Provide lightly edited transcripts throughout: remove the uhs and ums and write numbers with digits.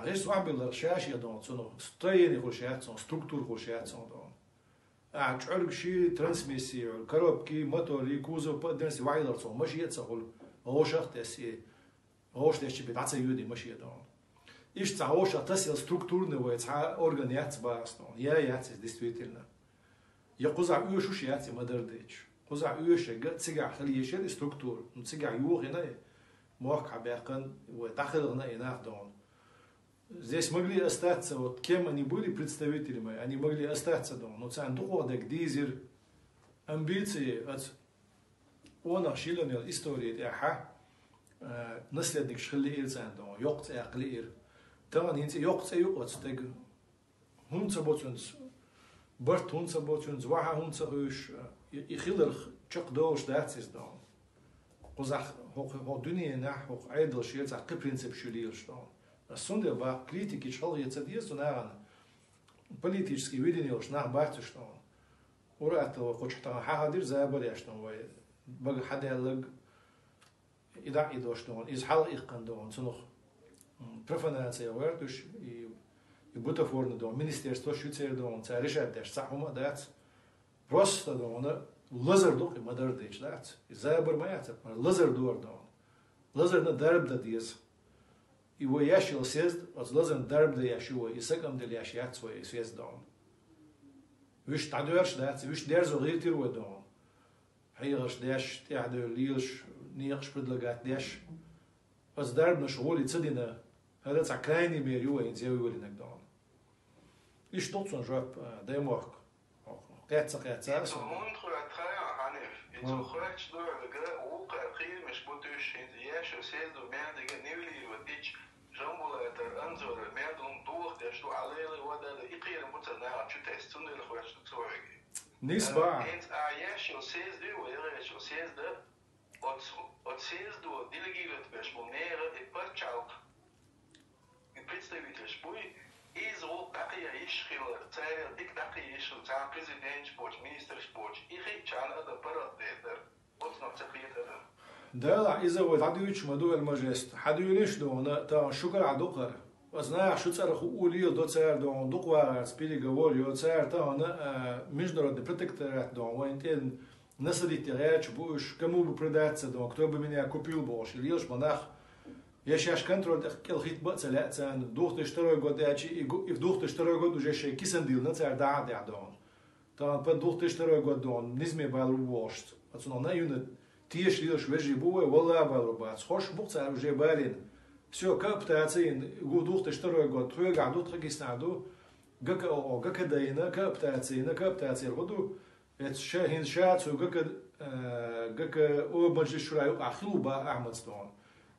غير صعب الشاشة دون صنو سترين خوشيات صن ستركتور خوشيات صن دون عرق شي ترانسميسيون كروبكي موتوري كوزو بدرس وايلر صن ماشي يتصل هوش اختسي هوش دش بتاعت يودي ماشي دون إيش تعوش أتصل ستركتورنا ويتع أورجانيات باستون يا ديستويتلنا يقزع يوش وش ياتي ما دردش قزع يوش جت سجع خليه يشيل ستركتور نسجع يوغ هنا موقع باقن وداخلنا هنا دون здесь могли остаться вот кем они были представителями они могли остаться дом но цан доходок дизер амбиции от он ашилен истории тяха наследник шхлеир цан дом ёqt aqlir dan hint ёqt ёqt steg hunzebotsens bart hunzebotsens waha hunzerüsch ikhilder chqdosh datsis dom qozach ho dunie nach ho aidel shiels a prinzip shulir ston Sunde war Kritik шел jetzt jetzt und daran политические видения уж nach бахту что урат хочет хадир забор я что вы баг хаделг ида идо что из хал их кандон сунух профанация вертуш и бутафорно до министерство шуцер до он решает даш сахума дат просто до он лазер до мадар деш дат забор маята лазер до лазер на дарб да диз его яшил сест, от лазен дарб да яшуа, и секам да яшият свой сест дом. Виш тадуерш дат, виш дер zo ритир wa dom. Heiers dash, tade liels, niers predlagat dash. Als darb na sholi tsadina, hadat a kleine meer jua in zeu juli nak dom. Is tot zo'n job, da mork. Qatsa qatsa. Zo mond khoat khaya hanif. Zo khoat shdur ga o qaqil مش بوتش ياش سيل دو ميان دي نيولي وديش جنبه الأنظر المادون دوخ دشتو عليه وده يقير متناع شو تستون اللي خوش تسويه نسبة انت عايش وسيز دي ويرش وسيز ده وسيز دو ديليجيت باش بونيره يبرتشالك يبرتستويت شبوي إزرو دقيقة يشخيل تاير ديك دقيقة يشخيل تاع بريزيدنت سبورت مينستر سبورت يخيل تشان هذا برد ديتر وتنو تقيت هذا ده إذا وتعديوش مدو المجلس حديونيش دون تا شكر عدوقر وزنا شو تصير خولي دو تصير دون دوقوا سبيلي جوال يو تصير تا هنا مش درد بروتكتورات دون وينتين نسدي تغيرش بوش كمو ببرودات دون اكتوبر من يكوبيل بوش ليش مناخ يشاش كنترول كل خيط بقى سلاتان دوخت اشترى قد اتشي اف دوخت اشترى قد وجا شي كيسن ديل نتصير داع دون تا بد دوخت اشترى قد دون نزمي بالوشت اتسنو نايون تيش ليش وجي بوه والله بالرباط خوش بوقت على وجه بالين все каптацин гудух тштарой год тройга дут регистраду гак о гак дайна каптацин году эт шахин шацу гак о бажи шурай ахлуба ахмадстон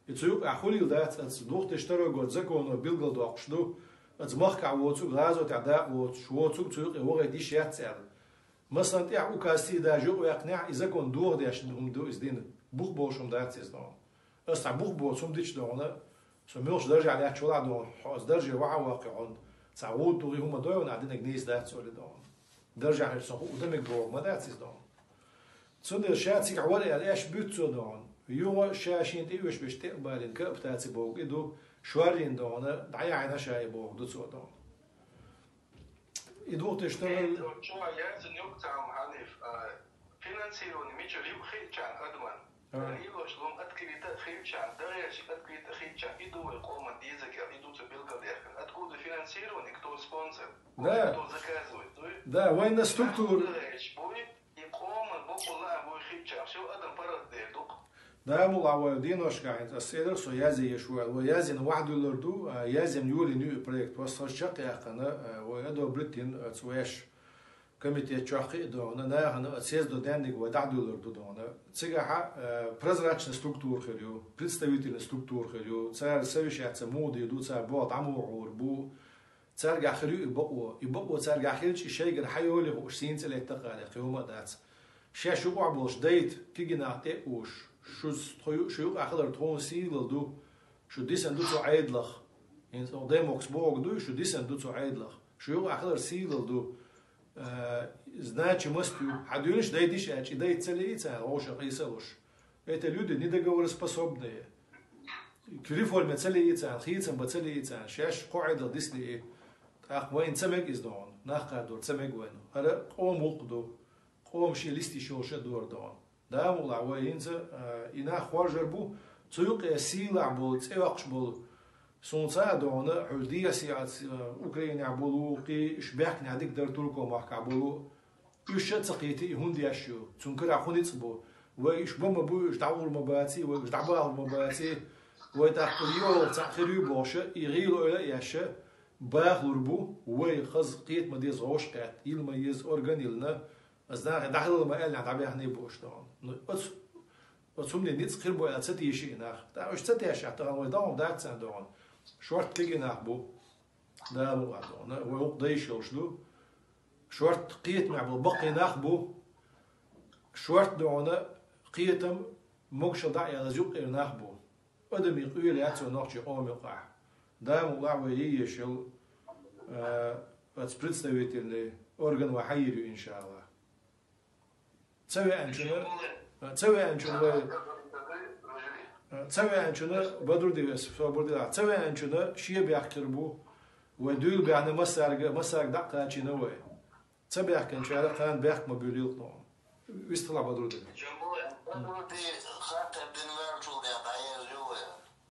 эцук ахулил дат эт дух тштарой год законно билгал доқшду эт махка воцу газо тада вот швоцу цук его диш яцер مثلا تاع وكاسي دا جو يقنع اذا كون دور داش دو ازدين بوخ بوشم دات ازدون استا بوخ بوشم ديش دون سموش درجه عليها تشولا دون حوز درجه واقعون تعود دوري هما دون عندنا جنيس دات سول دون درجه على سو قدامك بو ما دات ازدون تسند شاتي عوري عليش بيتسو دون يو شاشين تي وش باش تقبل كابتاتي بوق دو شوارين دون دعي عينا شاي بوق دو سو دون يدوق تشتغل شو يارز نيوك تاع محالف فينانسيرون ميجو ليو خيل تاع ادمان ليو شلون اتكريتا خيل تاع دريش اتكريتا خيل تاع يدو يقوم ديزك يدو تبلغ ديركن اتكو فينانسيرون يكتو سبونسر لا ده وين الستركتور يقوم بوكولا بو خيل تاع شو ادم برد دوق ده مو دينوش قاعد السيدر سو يازي شوال ويازي واحد لردو يازم يولي نيو بروجكت وصل شقي قنا ويدو بريتين تسويش كوميتي شقي دونا ناهنا سيز دو دانديك ودعدو لردو دونا تسيغا прозрачный структур خليو представительный структур خليو цар совещаться моды идут цар бот амур бу цар гахрю يبقوا цар гахрيش شيء حيولي هو سين تلتقى قيومه دات شاشو عبوش ديت كيجنا تقوش شو أخذر تون سيل دو شو ديسن دو عيدلخ إن قدامك سبوع دو شو ديسن دو عيدلخ شو أخذر سيل دو значи мостью حدونش дайдиш ачи дайцелица роша қисалуш это люди недоговороспособные كريفول مثلي يتسان خيتسن بتسلي يتسان شاش قاعدة ديسلي إيه تاخ وين تسمك إزدون ناخ دور تسمك وين هذا قوم وقدو قوم شي لستي شوشة دور دون دا مولا وينز إنا خواجر بو تيوق سيلا بول تيوقش بول سونسا دون حدية سيات أوكرانيا بولو قي شباك نعديك در تركو محكا بولو يشت سقيتي هندي أشيو تنكر عخوني تصبو ويش بوم بو إش دعور مباتي ويش دعبار مباتي ويتأخريو تأخريو بوشة يغيلو إلى ياشة باخلور بو ويخز قيت مديز غوش قات يلما يز أورغان يلنا أزنا داخل ما قال نعتبر إحنا بوش دون أتسمني نيت خير بو أتستي شيء ناخ تا إيش تستي أشياء ترى ويداوم داك سان دون شورت تيجي ناخ بو دا بو دون ويوق دايش يوشلو شورت قيت مع بو بقي ناخ بو شورت دون قيتم مقشل داعي على زوق ناخ بو أدم يقول ياتو نوختي أوم يقع دا موضوع ويشل представители орган وحيري إن شاء الله تسوي أنشنا بدر ديوس فبردي تسوي أنشنا شيء بيحكربو ودول بيعنا مسارق دقة أنشنا تسوي أحكي أنشنا كان بيحكم بيليق نوم ويستطلع بدر ديوس